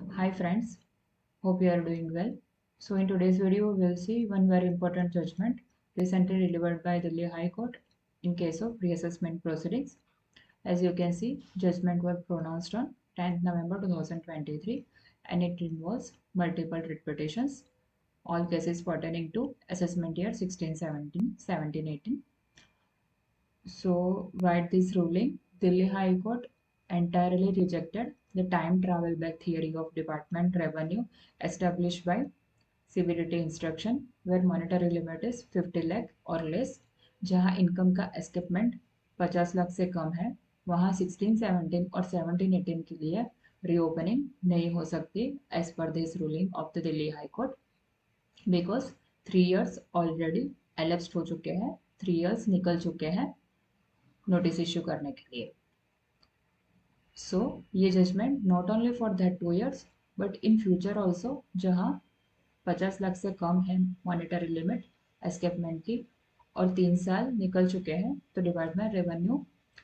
Hi friends, hope you are doing well. So in today's video, we'll see one very important judgment recently delivered by Delhi High Court in case of reassessment proceedings. As you can see, judgment was pronounced on 10th November 2023 and it involves multiple writ petitions, all cases pertaining to assessment year 16, 17, 17, 18. So, write this ruling, Delhi High Court entirely rejected the time travel back theory of Department Revenue established by CBDT instruction, where monetary limit is 50 lakh और less, जहां income का escapement 50 lakh से कम है, वहां 16, 17 और 17, 18 के लिए reopening नहीं हो सकती एज पर this ruling of the Delhi high court because 3 years already elapsed हो चुके हैं, 3 years निकल चुके हैं नोटिस इश्यू करने के लिए. सो ये judgement not only for that 2 years but in future also, जहाँ 50 लाख से कम है मॉनिटरी लिमिट एस्केपमेंट की और 3 साल निकल चुके हैं, तो डिपार्टमेंट रेवेन्यू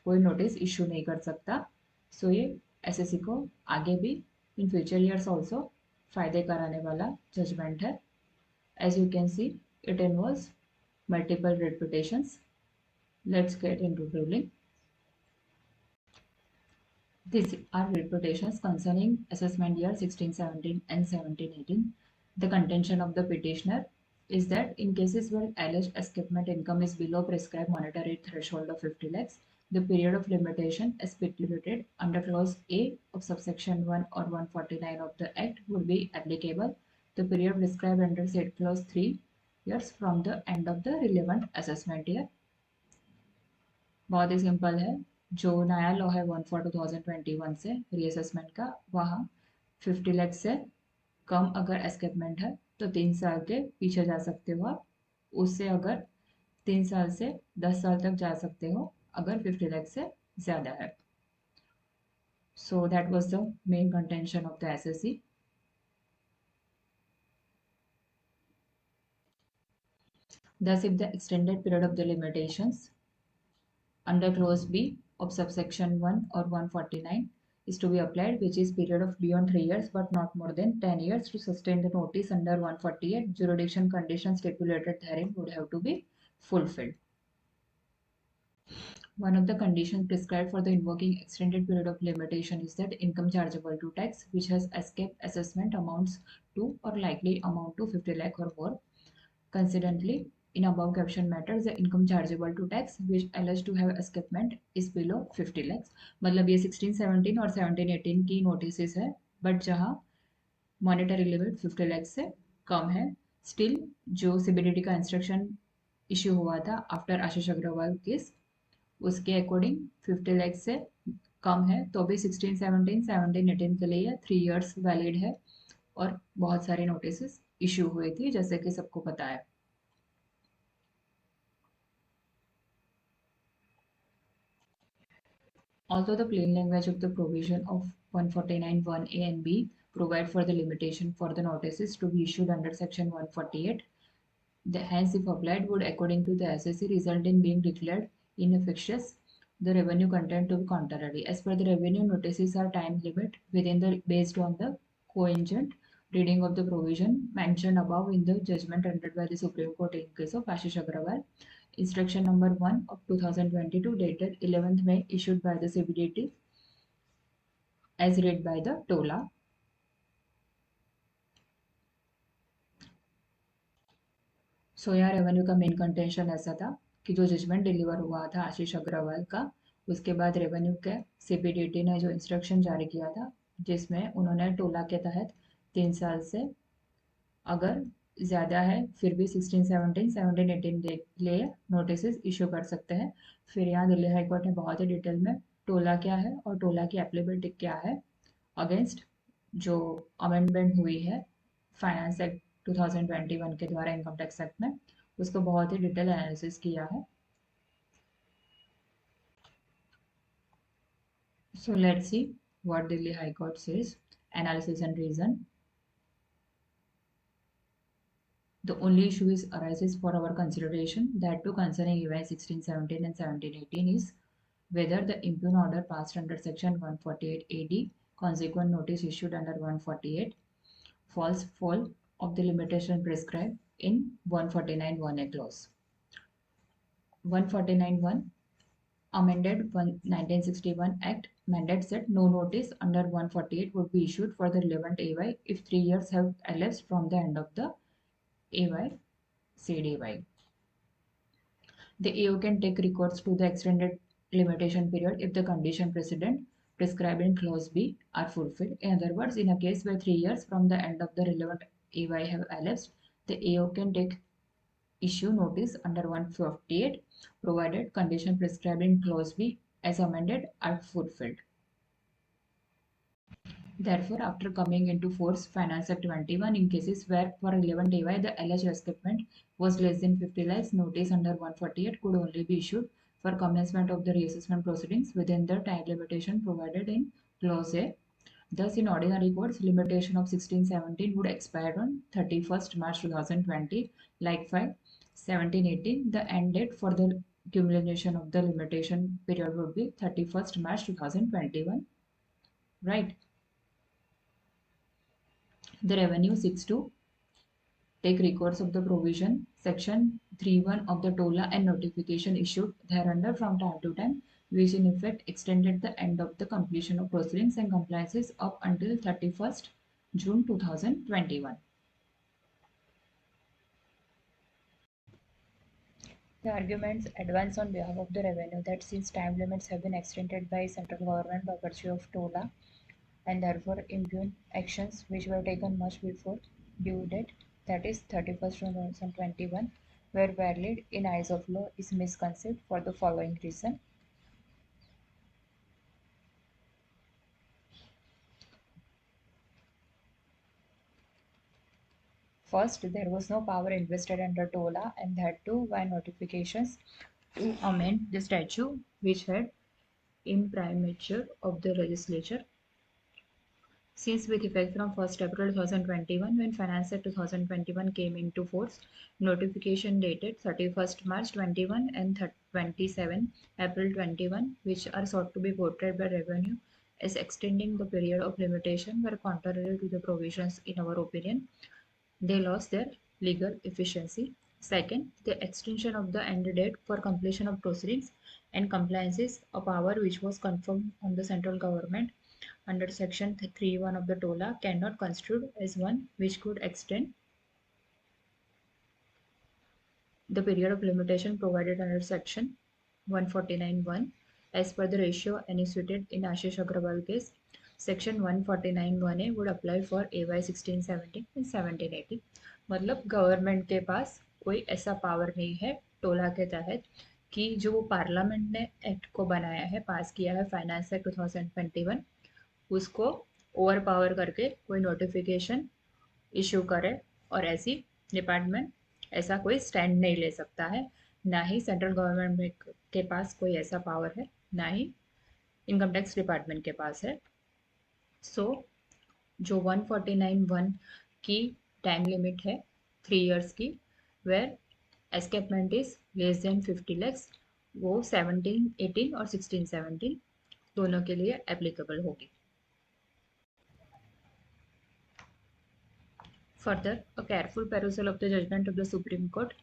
कोई नोटिस इश्यू नहीं कर सकता. सो ये एसएससी को आगे भी इन फ्यूचर ईयर्स ऑल्सो फायदे कराने वाला जजमेंट है. As you can see, it involves multiple writ. Let's get into ruling. These are reputations concerning assessment year 16, 17 and 17, 18. The contention of the petitioner is that in cases where alleged escapement income is below prescribed monetary threshold of 50 lakhs, the period of limitation as stipulated under clause A of subsection 1 or 149 of the Act would be applicable. The period prescribed under said clause 3 years from the end of the relevant assessment year. बहुत ही simple है. जो नया law है 1/4/2021 से reassessment का, वहाँ 50 लाख से कम अगर एस्केपमेंट है तो 3 साल के पीछे जा सकते हो आप. उससे अगर 3 साल से 10 साल तक जा सकते हो अगर 50 लाख से ज़्यादा है. So that was the main contention of the assessee. Thus, if the extended period of the limitations under clause B of subsection 1 or 149 is to be applied, which is period of beyond 3 years but not more than 10 years to sustain the notice under 148, jurisdiction conditions stipulated therein would have to be fulfilled. One of the conditions prescribed for the invoking extended period of limitation is that income chargeable to tax which has escaped assessment amounts to or likely amount to 50 lakh or more. Consequently, in above caption matters, the income chargeable to tax which alleged to have escapement is below 50 lakhs. मतलब ये 16, 17 और 17, 18 की notice है, but जहाँ monetary limit 50 lakh से कम है. Still जो CBDT का इंस्ट्रक्शन इश्यू हुआ था आफ्टर आशीष अग्रवाल केस, उसके अकॉर्डिंग 50 लाख से कम है तो भी 16, 17, 17, 18 के लिए 3 years वैलिड है और बहुत सारे नोटिस इश्यू हुए थे जैसे कि सबको पता है. Although the plain language of the provision of 149(1)(a) and (b) provide for the limitation for the notices to be issued under section 148, hence if applied would, according to the SSC, result in being declared inefficacious the revenue content to be contrary. As per the revenue, notices are time limit within the based on the cogent reading of the provision mentioned above in the judgment rendered by the Supreme Court in case of Ashish Agrawal. Instruction number 1 of 2022 dated 11th May issued by the CBDT as read by the TOLA. सो यहाँ revenue का main contention ऐसा था कि जो judgement deliver हुआ था आशीष अग्रवाल का, उसके बाद रेवेन्यू के सीबीडीटी ने जो इंस्ट्रक्शन जारी किया था जिसमें उन्होंने टोला के तहत 3 साल से अगर ज़्यादा है फिर भी 16, 17, 17, 18 के लिए नोटिस इशू कर सकते हैं. फिर यहाँ दिल्ली हाईकोर्ट ने बहुत ही डिटेल में टोला क्या है और टोला की एप्लीबिलिटी क्या है अगेंस्ट जो अमेंडमेंट हुई है फाइनेंस एक्ट 2021 के द्वारा इनकम टैक्स एक्ट में, उसको बहुत ही डिटेल एनालिसिस किया है. So let's see what Delhi High Court says. Analysis and reason. The only issue is arises for our consideration, that too concerning events 16, 17 and 17, 18 is whether the impugn order passed under section 148 AD consequent notice issued under 148, false fall of the limitation prescribed in 149(1)(a) clause. 149(1) amended 1961 Act mandates that no notice under 148 would be issued for the relevant AY if 3 years have elapsed from the end of the AY CDY. The AO can take recourse to the extended limitation period if the condition precedent prescribed in clause B are fulfilled. In other words, in a case where 3 years from the end of the relevant AY have elapsed, the AO can issue notice under 148 provided condition prescribed in clause B as amended are fulfilled. Therefore, after coming into force Finance Act 21, in cases where for relevant AY the alleged escapement was less than 50 lakhs, notice under 148 could only be issued for commencement of the reassessment proceedings within the time limitation provided in clause A. Thus, in ordinary course, limitation of 1617 would expire on 31st March 2020. Likewise, 1718, the end date for the accumulation of the limitation period would be 31st March 2021. Right. The revenue seeks to take recourse of the provision section 3(1) of the TOLA and notification issued thereunder from time to time, which in effect extended the end of the completion of proceedings and compliances up until 31st June 2021. The arguments advance on behalf of the revenue that since time limits have been extended by central government by virtue of TOLA and therefore impugn actions which were taken much before due date, that is 31st June 2021, were valid in eyes of law is misconceived for the following reason. First, there was no power invested under TOLA, and that too by notifications to amend the statute which had imprimatur of the legislature. Since with effect from 1st April 2021, when Finance Act 2021 came into force, notification dated 31st March 21 and 27 April 21, which are sought to be portrayed by revenue as extending the period of limitation, were contrary to the provisions in our opinion. They lost their legal efficiency. Second, the extension of the end date for completion of proceedings and compliances, a power which was conferred on the central government under section 3(1) of the TOLA, cannot construed as one which could extend the period of limitation provided under section 149(1) as per the ratio enumerated in Ashish Agrawal case. Section 149(1)(a) would apply for AY 1617 and 1718. मतलब government के पास कोई ऐसा power नहीं है टोला के तहत कि जो वो पार्लियामेंट ने एक्ट को बनाया है, पास किया है फाइनेंस एक्ट 2021, उसको ओवर पावर करके कोई नोटिफिकेशन इशू करे, और ऐसी डिपार्टमेंट ऐसा कोई स्टैंड नहीं ले सकता है. ना ही सेंट्रल गवर्नमेंट के पास कोई ऐसा पावर है, ना ही इनकम टैक्स डिपार्टमेंट के पास है. सो जो 149(1) की टाइम लिमिट है 3 इयर्स की, where escapement is less than 50 lakhs, वो 1718 और 1617 दोनों के लिए एप्लीकेबल होगी. Further, a careful perusal of the judgment of the Supreme Court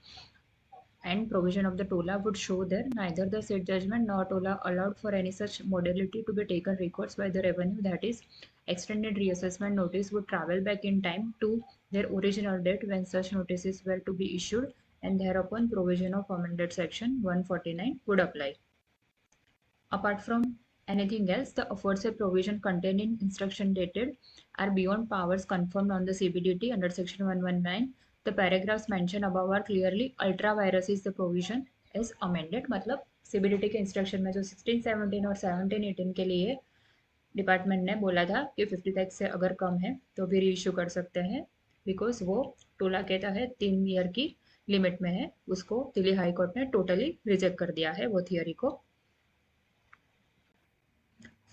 and provision of the TOLA would show that neither the said judgment nor TOLA allowed for any such modality to be taken recourse by the revenue, that is, extended reassessment notice would travel back in time to their original date when such notices were to be issued, and thereupon provision of amended section 149 would apply. Apart from anything else, the aforesaid provision contained in instruction dated are beyond powers confirmed on the CBDT under section 119. The paragraphs mentioned above are clearly ultra virus is the provision as amended. मतलब CBDT के instruction में जो 1617 और 1718 के लिए department ने बोला था कि 50 लाख से अगर कम है तो भी रीइश्यू कर सकते हैं, बिकॉज वो टोला के तहत 3 ईयर की लिमिट में है. उसको दिल्ली हाई कोर्ट ने टोटली रिजेक्ट कर दिया है वो थियरी को.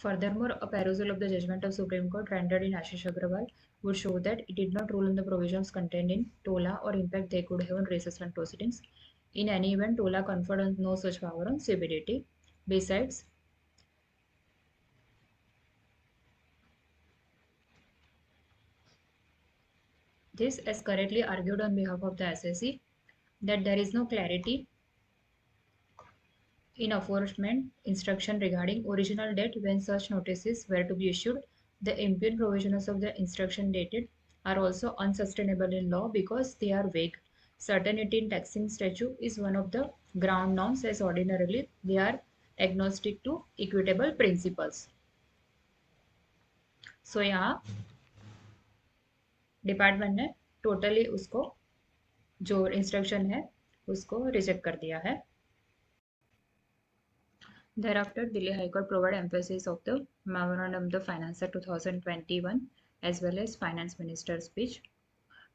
Furthermore, a perusal of the judgment of Supreme Court rendered in Ashish Agrawal would show that it did not rule on the provisions contained in TOLA or impact they could have on reassessment proceedings. In any event, TOLA conferred no such power on CBDT. Besides, This is correctly argued on behalf of the SSC that there is no clarity in enforcement instruction regarding original date when such notices were to be issued. The impugn provisions of the instruction dated are also unsustainable in law because they are vague. Certainty in taxing statute is one of the ground norms as ordinarily they are agnostic to equitable principles. So यहाँ department ने totally उसको जो instruction है उसको reject कर दिया है. Thereafter, Delhi High Court provided emphasis of the Memorandum of the Finance Act 2021 as well as Finance Minister's speech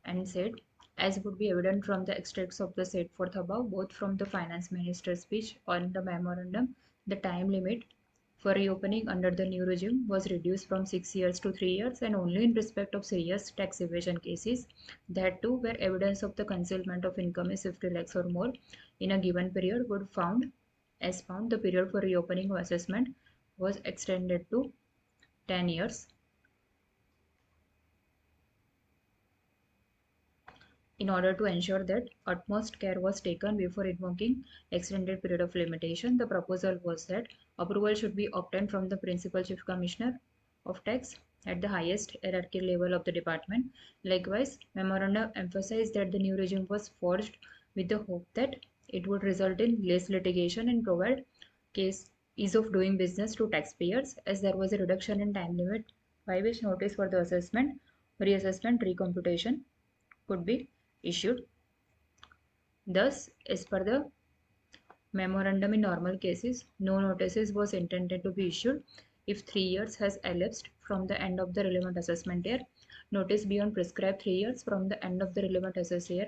and said, as would be evident from the extracts of the set forth above, both from the Finance Minister's speech on the memorandum, the time limit for reopening under the new regime was reduced from 6 years to 3 years and only in respect of serious tax evasion cases, that too where evidence of the concealment of income is 50 lakhs or more in a given period would found, the period for reopening of assessment was extended to 10 years. In order to ensure that utmost care was taken before invoking extended period of limitation, the proposal was that approval should be obtained from the Principal Chief Commissioner of Tax at the highest hierarchy level of the department. Likewise, memorandum emphasized that the new regime was forged with the hope that it would result in less litigation and provide case ease of doing business to taxpayers, as there was a reduction in time limit by which notice for the assessment, reassessment, recomputation could be issued. Thus, as per the memorandum, in normal cases, no notices was intended to be issued if 3 years has elapsed from the end of the relevant assessment year. Notice beyond prescribed 3 years from the end of the relevant assessment year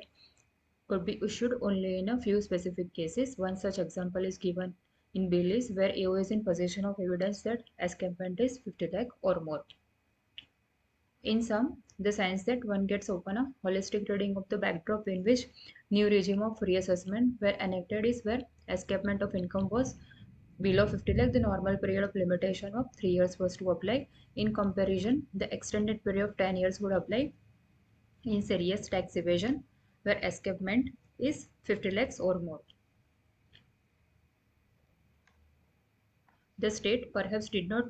could be issued only in a few specific cases. One such example is given in Baileys, where AO is in possession of evidence that escapement is 50 lakh or more. In sum, the sense that one gets open a holistic reading of the backdrop in which new regime of reassessment were enacted is where escapement of income was below 50 lakh, the normal period of limitation of 3 years was to apply. In comparison, the extended period of 10 years would apply in serious tax evasion where escapement is 50 lakhs or more. The state perhaps did not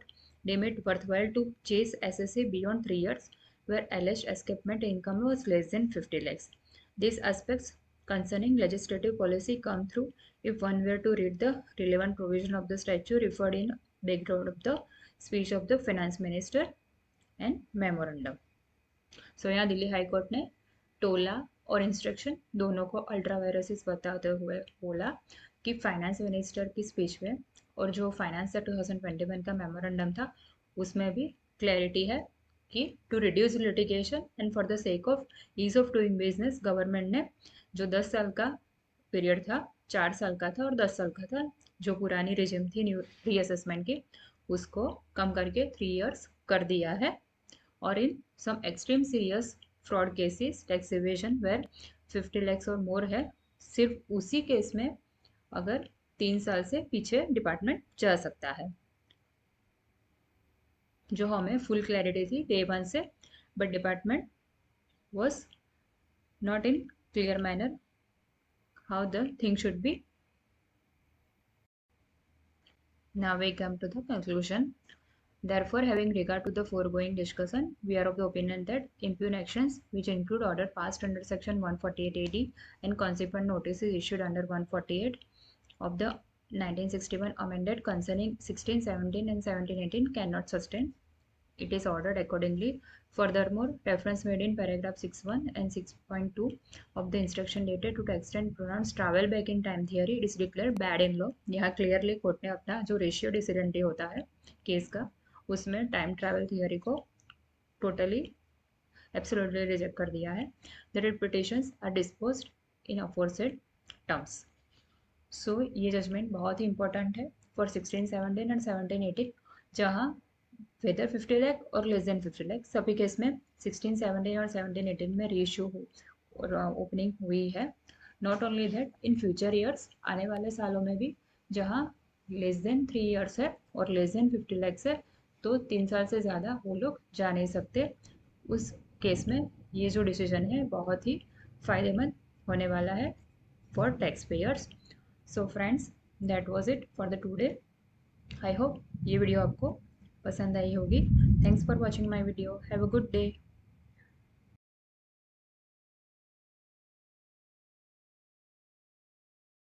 deem it worthwhile to chase SSA beyond 3 years where alleged escapement income was less than 50 lakhs. These aspects concerning legislative policy come through if one were to read the relevant provision of the statute referred in background of the speech of the finance minister and memorandum. So यहाँ Delhi high court ने टोला और instruction दोनों को ultra viruses बताते हुए बोला कि finance minister की स्पीच में और जो फाइनेंस एक्ट 2021 का मेमोरेंडम था उसमें भी क्लैरिटी है कि to reduce litigation and for the sake of ease of doing business government ने जो 10 साल का पीरियड था 4 साल का था और 10 साल का था जो पुरानी रिजिम थी न्यू रीअसेसमेंट की उसको कम करके 3 इयर्स कर दिया है. और in some extreme serious fraud cases tax evasion where 50 lakhs और मोर है, सिर्फ उसी केस में अगर 3 साल से पीछे डिपार्टमेंट जा सकता है, जो हमें फुल क्लैरिटी थी डे 1 से, but department was not in clear manner how the thing should be. Now we come to the conclusion. Therefore, having regard to the foregoing discussion, we are of the opinion that impugn actions, which include order passed under section 148 AD and consequent notices issued under 148 of the 1961 amended concerning 1617 and 1718, cannot sustain. It is ordered accordingly. Furthermore, reference made in paragraph 6.1 and 6.2 of the instruction dated to text and pronounced travel back in time theory, it is declared bad in law. यहाँ clearly court ने अपना जो ratio डिसीडेंटी होता है case का उसमें time travel theory को totally absolutely reject कर दिया है. The writ petitions are disposed in aforesaid terms. So ये जजमेंट बहुत ही इंपॉर्टेंट है फॉर 1617 एंड 1718, जहाँ वेदर 50 लाख और लेस देन 50 लाख सभी केस में 1617 और 1718 में रीइश्यू और ओपनिंग हुई है. Not only that, in future years आने वाले सालों में भी जहाँ लेस देन 3 ईयर्स है और लेस देन 50 लाख है तो 3 साल से ज़्यादा वो लोग जा नहीं सकते उस केस में ये जो डिसीजन है बहुत ही फ़ायदेमंद होने वाला है for tax payers. So friends, that was it for the today. I hope ये वीडियो आपको पसंद आई होगी। Thanks for watching my video. Have a good day.